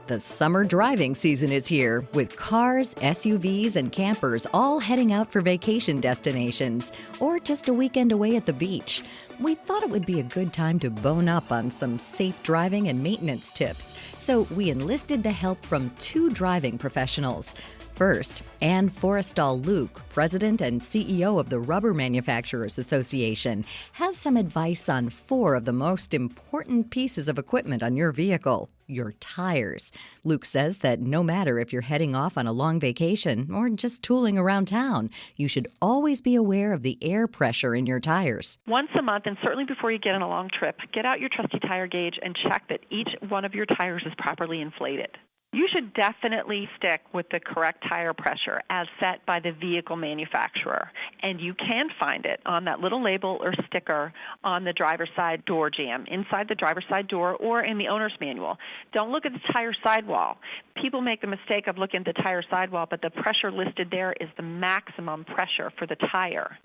The summer driving season is here, with cars, SUVs, and campers all heading out for vacation destinations or just a weekend away at the beach. We thought it would be a good time to bone up on some safe driving and maintenance tips, so we enlisted the help from two driving professionals. First, Ann Forrestal-Luke, president and CEO of the Rubber Manufacturers Association, has some advice on four of the most important pieces of equipment on your vehicle: your tires. Luke says that no matter if you're heading off on a long vacation or just tooling around town, you should always be aware of the air pressure in your tires. Once a month, and certainly before you get on a long trip, get out your trusty tire gauge and check that each one of your tires is properly inflated. You should definitely stick with the correct tire pressure as set by the vehicle manufacturer. And you can find it on that little label or sticker on the driver's side door jamb, inside the driver's side door or in the owner's manual. Don't look at the tire sidewall. People make the mistake of looking at the tire sidewall, but the pressure listed there is the maximum pressure for the tire.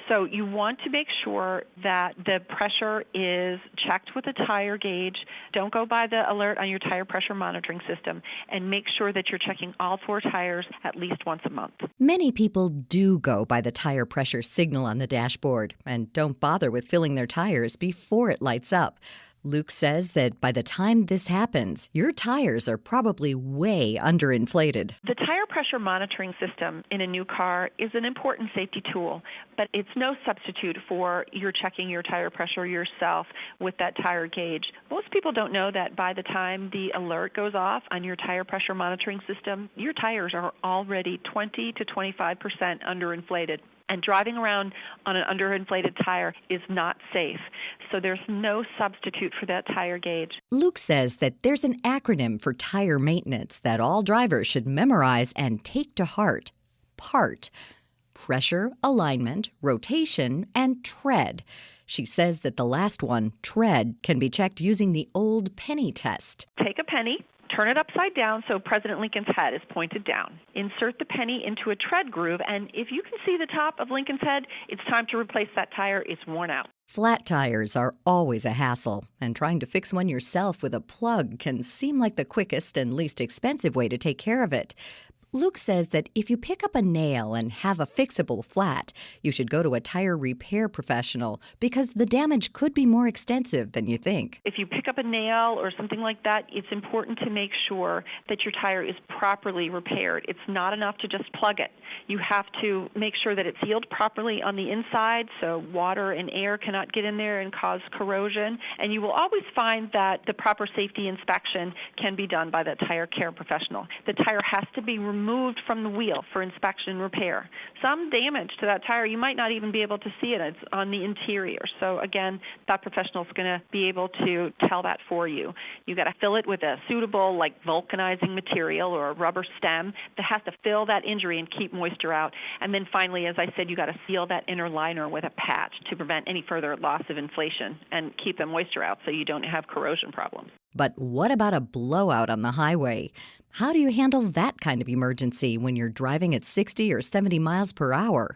So you want to make sure that the pressure is checked with a tire gauge. Don't go by the alert on your tire pressure monitoring system, and make sure that you're checking all four tires at least once a month. Many people do go by the tire pressure signal on the dashboard and don't bother with filling their tires before it lights up. Luke says that by the time this happens, your tires are probably way underinflated. The tire pressure monitoring system in a new car is an important safety tool, but it's no substitute for your checking your tire pressure yourself with that tire gauge. Most people don't know that by the time the alert goes off on your tire pressure monitoring system, your tires are already 20 to 25% underinflated. And driving around on an underinflated tire is not safe. So there's no substitute for that tire gauge. Luke says that there's an acronym for tire maintenance that all drivers should memorize and take to heart. PART: pressure, alignment, rotation, and tread. She says that the last one, tread, can be checked using the old penny test. Take a penny. Turn it upside down so President Lincoln's head is pointed down. Insert the penny into a tread groove, and if you can see the top of Lincoln's head, it's time to replace that tire. It's worn out. Flat tires are always a hassle, and trying to fix one yourself with a plug can seem like the quickest and least expensive way to take care of it. Luke says that if you pick up a nail and have a fixable flat, you should go to a tire repair professional because the damage could be more extensive than you think. If you pick up a nail or something like that, it's important to make sure that your tire is properly repaired. It's not enough to just plug it. You have to make sure that it's sealed properly on the inside so water and air cannot get in there and cause corrosion. And you will always find that the proper safety inspection can be done by the tire care professional. The tire has to be removed from the wheel for inspection and repair. Some damage to that tire, you might not even be able to see it. It's on the interior. So again, that professional is going to be able to tell that for you. You've got to fill it with a suitable, like vulcanizing material or a rubber stem that has to fill that injury and keep moisture out. And then finally, as I said, you got to seal that inner liner with a patch to prevent any further loss of inflation and keep the moisture out so you don't have corrosion problems. But what about a blowout on the highway? How do you handle that kind of emergency when you're driving at 60 or 70 miles per hour?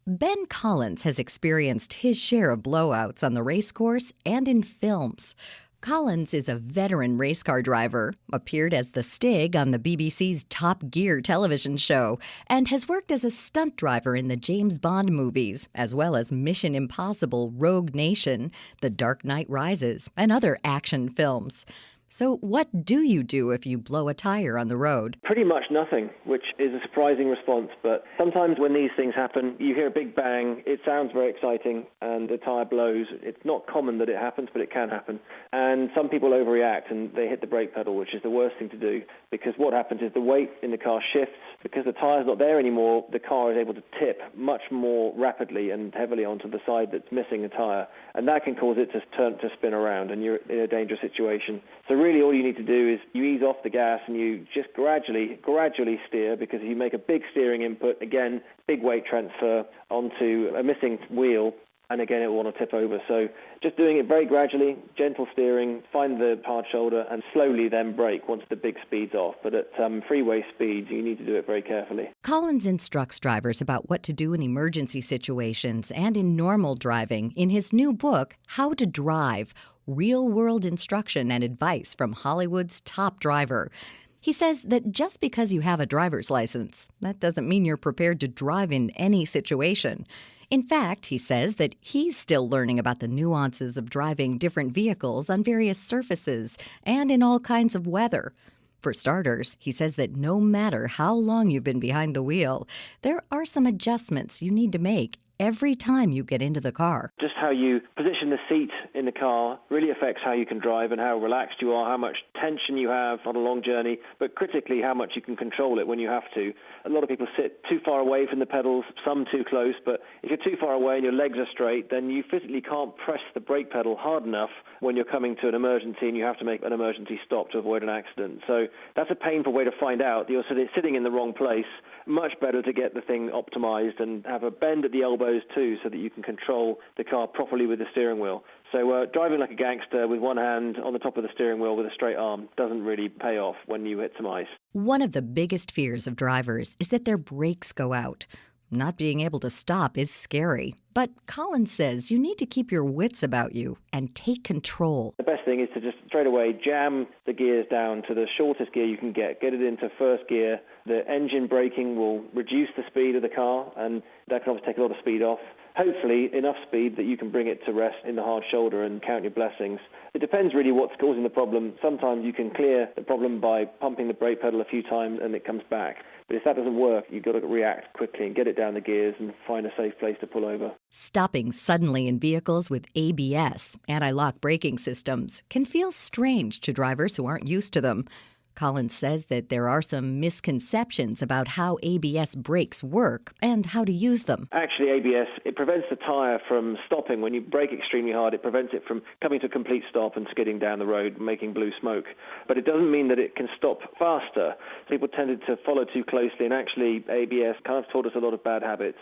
Ben Collins has experienced his share of blowouts on the race course and in films. Collins is a veteran race car driver, appeared as the Stig on the BBC's Top Gear television show, and has worked as a stunt driver in the James Bond movies, as well as Mission Impossible: Rogue Nation, The Dark Knight Rises, and other action films. So what do you do if you blow a tire on the road? Pretty much nothing, which is a surprising response. But sometimes when these things happen, you hear a big bang, it sounds very exciting, and the tire blows. It's not common that it happens, but it can happen. And some people overreact and they hit the brake pedal, which is the worst thing to do, because what happens is the weight in the car shifts. Because the tire's not there anymore, the car is able to tip much more rapidly and heavily onto the side that's missing a tire. And that can cause it to spin around, and you're in a dangerous situation. So really all you need to do is you ease off the gas and you just gradually steer, because if you make a big steering input, again, big weight transfer onto a missing wheel, and again it will want to tip over. So just doing it very gradually, gentle steering, find the hard shoulder, and slowly then brake once the big speed's off. But at freeway speeds, you need to do it very carefully. Collins instructs drivers about what to do in emergency situations and in normal driving in his new book, How to Drive: Real-World Instruction and Advice from Hollywood's Top Driver. He says that just because you have a driver's license, that doesn't mean you're prepared to drive in any situation. In fact, he says that he's still learning about the nuances of driving different vehicles on various surfaces and in all kinds of weather. For starters, he says that no matter how long you've been behind the wheel, there are some adjustments you need to make every time you get into the car. Just how you position the seat in the car really affects how you can drive and how relaxed you are, how much tension you have on a long journey, but critically how much you can control it when you have to. A lot of people sit too far away from the pedals, some too close, but if you're too far away and your legs are straight, then you physically can't press the brake pedal hard enough when you're coming to an emergency and you have to make an emergency stop to avoid an accident. So that's a painful way to find out that you're sitting in the wrong place. Much better to get the thing optimized and have a bend at the elbows too, so that you can control the car properly with the steering wheel. So driving like a gangster with one hand on the top of the steering wheel with a straight arm doesn't really pay off when you hit some ice. One of the biggest fears of drivers is that their brakes go out. Not being able to stop is scary, but Collins says you need to keep your wits about you and take control. The best thing is to just straight away jam the gears down to the shortest gear you can get it into first gear. The engine braking will reduce the speed of the car, and that can obviously take a lot of speed off. Hopefully enough speed that you can bring it to rest in the hard shoulder and count your blessings. It depends really what's causing the problem. Sometimes you can clear the problem by pumping the brake pedal a few times and it comes back. But if that doesn't work, you've got to react quickly and get it down the gears and find a safe place to pull over. Stopping suddenly in vehicles with ABS, anti-lock braking systems, can feel strange to drivers who aren't used to them. Collins says that there are some misconceptions about how ABS brakes work and how to use them. Actually, ABS, it prevents the tyre from stopping. When you brake extremely hard, it prevents it from coming to a complete stop and skidding down the road, making blue smoke. But it doesn't mean that it can stop faster. People tended to follow too closely, and actually ABS kind of taught us a lot of bad habits.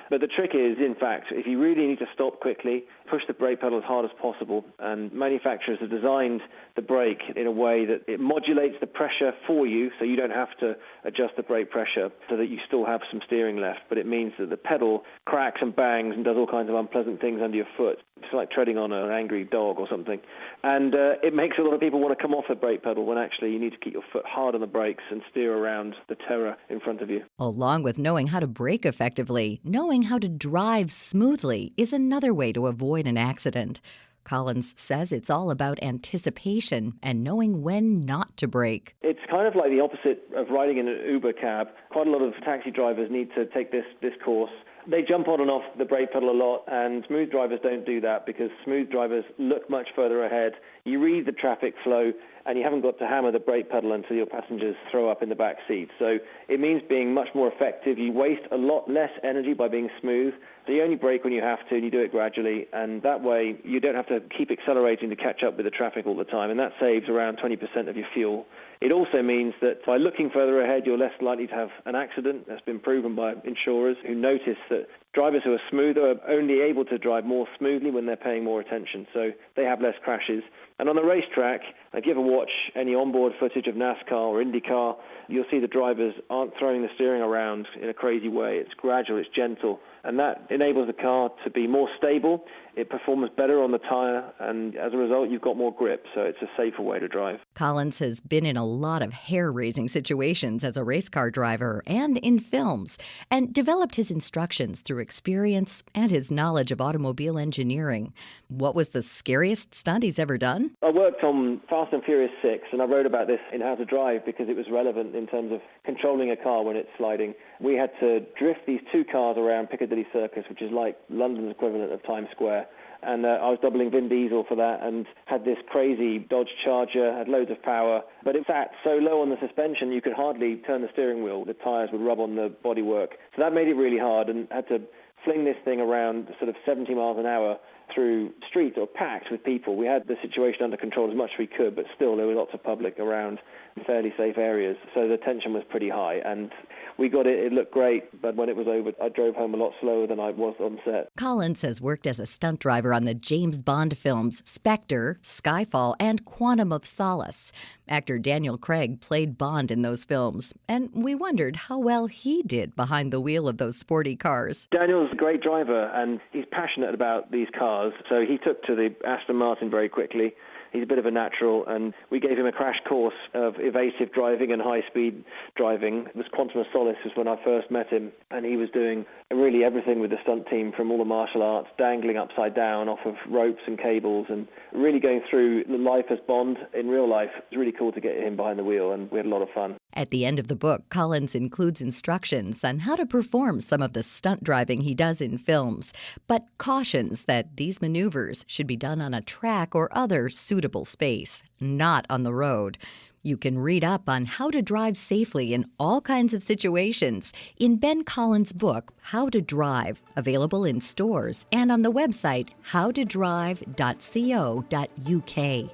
But the trick is, in fact, if you really need to stop quickly, push the brake pedal as hard as possible. And manufacturers have designed the brake in a way that it modulates the pressure for you, so you don't have to adjust the brake pressure so that you still have some steering left. But it means that the pedal cracks and bangs and does all kinds of unpleasant things under your foot. It's like treading on an angry dog or something. And it makes a lot of people want to come off the brake pedal when actually you need to keep your foot hard on the brakes and steer around the terror in front of you. Along with knowing how to brake effectively, knowing how to drive smoothly is another way to avoid an accident. Collins says it's all about anticipation and knowing when not to brake. It's kind of like the opposite of riding in an Uber cab. Quite a lot of taxi drivers need to take this course. They jump on and off the brake pedal a lot, and smooth drivers don't do that because smooth drivers look much further ahead. You read the traffic flow, and you haven't got to hammer the brake pedal until your passengers throw up in the back seat. So it means being much more effective. You waste a lot less energy by being smooth. So you only brake when you have to, and you do it gradually, and that way you don't have to keep accelerating to catch up with the traffic all the time, and that saves around 20% of your fuel. It also means that by looking further ahead, you're less likely to have an accident. That's been proven by insurers who notice that drivers who are smoother are only able to drive more smoothly when they're paying more attention, so they have less crashes. And on the racetrack, if you ever watch any onboard footage of NASCAR or IndyCar, you'll see the drivers aren't throwing the steering around in a crazy way. It's gradual, it's gentle, and that enables the car to be more stable. It performs better on the tire, and as a result, you've got more grip, so it's a safer way to drive. Collins has been in a lot of hair-raising situations as a race car driver and in films, and developed his instructions through experience and his knowledge of automobile engineering. What was the scariest stunt he's ever done? I worked on Fast and Furious 6, and I wrote about this in How to Drive because it was relevant in terms of controlling a car when it's sliding. We had to drift these two cars around Piccadilly Circus, which is like London's equivalent of Times Square. And I was doubling Vin Diesel for that and had this crazy Dodge Charger, had loads of power. But it sat so low on the suspension you could hardly turn the steering wheel. The tyres would rub on the bodywork. So that made it really hard, and had to fling this thing around sort of 70 miles an hour. through streets or packed with people. We had the situation under control as much as we could, but still there was lots of public around in fairly safe areas, so the tension was pretty high, and we got it. It looked great, but when it was over, I drove home a lot slower than I was on set. Collins has worked as a stunt driver on the James Bond films Spectre, Skyfall, and Quantum of Solace. Actor Daniel Craig played Bond in those films, and we wondered how well he did behind the wheel of those sporty cars. Daniel's a great driver, and he's passionate about these cars, so he took to the Aston Martin very quickly. He's a bit of a natural, and we gave him a crash course of evasive driving and high-speed driving. It was Quantum of Solace was when I first met him, and he was doing really everything with the stunt team, from all the martial arts, dangling upside down off of ropes and cables, and really going through life as Bond in real life. It was really cool to get him behind the wheel, and we had a lot of fun. At the end of the book, Collins includes instructions on how to perform some of the stunt driving he does in films, but cautions that these maneuvers should be done on a track or other suitable space, not on the road. You can read up on how to drive safely in all kinds of situations in Ben Collins' book, How to Drive, available in stores and on the website howtodrive.co.uk.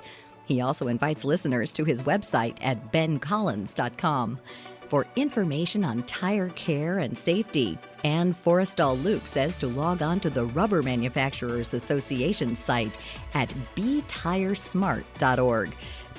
He also invites listeners to his website at bencollins.com. For information on tire care and safety, and Forrestal Luke says to log on to the Rubber Manufacturers Association site at betiresmart.org.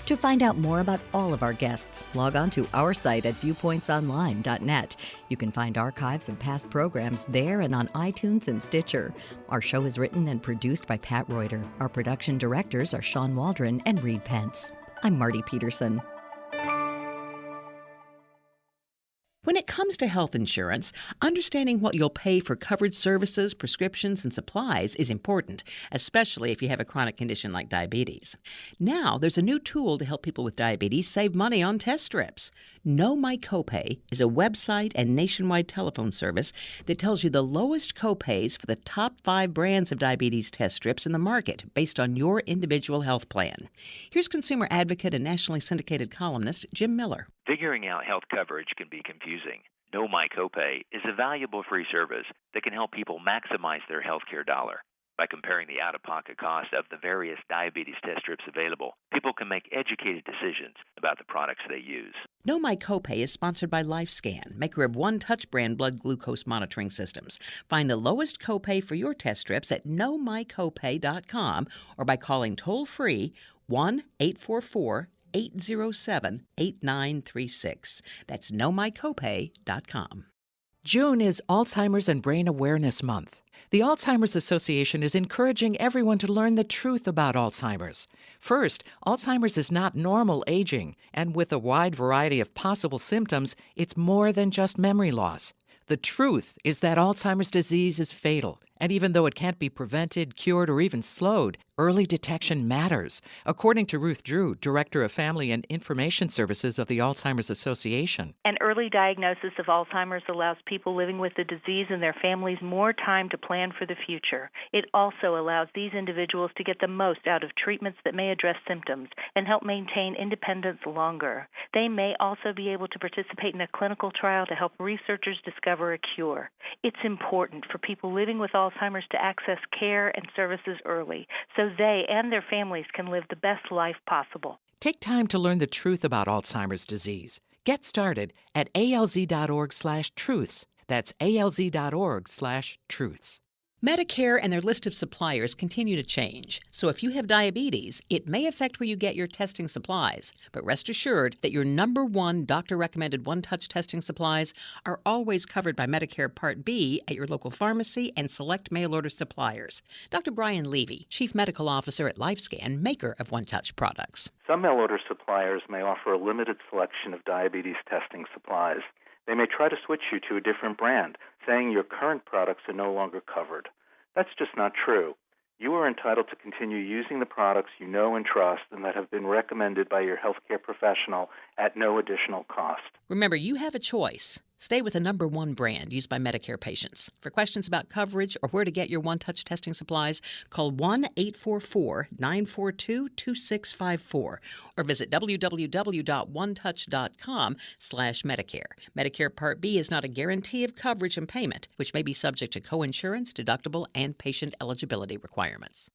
To find out more about all of our guests, log on to our site at viewpointsonline.net. You can find archives of past programs there and on iTunes and Stitcher. Our show is written and produced by Pat Reuter. Our production directors are Sean Waldron and Reed Pence. I'm Marty Peterson. When it comes to health insurance, understanding what you'll pay for covered services, prescriptions, and supplies is important, especially if you have a chronic condition like diabetes. Now, there's a new tool to help people with diabetes save money on test strips. Know My Copay is a website and nationwide telephone service that tells you the lowest copays for the top 5 brands of diabetes test strips in the market based on your individual health plan. Here's consumer advocate and nationally syndicated columnist Jim Miller. Figuring out health coverage can be confusing. Know My Copay is a valuable free service that can help people maximize their healthcare dollar. By comparing the out-of-pocket cost of the various diabetes test strips available, people can make educated decisions about the products they use. Know My Copay is sponsored by LifeScan, maker of One Touch brand blood glucose monitoring systems. Find the lowest copay for your test strips at knowmycopay.com or by calling toll-free 1-844-807-8936. That's knowmycopay.com. June is Alzheimer's and Brain Awareness Month. The Alzheimer's Association is encouraging everyone to learn the truth about Alzheimer's. First, Alzheimer's is not normal aging, and with a wide variety of possible symptoms, it's more than just memory loss. The truth is that Alzheimer's disease is fatal, and even though it can't be prevented, cured, or even slowed, early detection matters, according to Ruth Drew, Director of Family and Information Services of the Alzheimer's Association. An early diagnosis of Alzheimer's allows people living with the disease and their families more time to plan for the future. It also allows these individuals to get the most out of treatments that may address symptoms and help maintain independence longer. They may also be able to participate in a clinical trial to help researchers discover a cure. It's important for people living with Alzheimer's to access care and services early so they and their families can live the best life possible. Take time to learn the truth about Alzheimer's disease. Get started at alz.org/truths. That's alz.org/truths. Medicare and their list of suppliers continue to change. So if you have diabetes, it may affect where you get your testing supplies. But rest assured that your number one doctor-recommended one-touch testing supplies are always covered by Medicare Part B at your local pharmacy and select mail-order suppliers. Dr. Brian Levy, Chief Medical Officer at LifeScan, maker of one-touch products. Some mail-order suppliers may offer a limited selection of diabetes testing supplies. They may try to switch you to a different brand, saying your current products are no longer covered. That's just not true. You are entitled to continue using the products you know and trust and that have been recommended by your healthcare professional at no additional cost. Remember, you have a choice. Stay with the #1 brand used by Medicare patients. For questions about coverage or where to get your one-touch testing supplies, call 1-844-942-2654 or visit www.onetouch.com/Medicare. Medicare Part B is not a guarantee of coverage and payment, which may be subject to coinsurance, deductible, and patient eligibility requirements.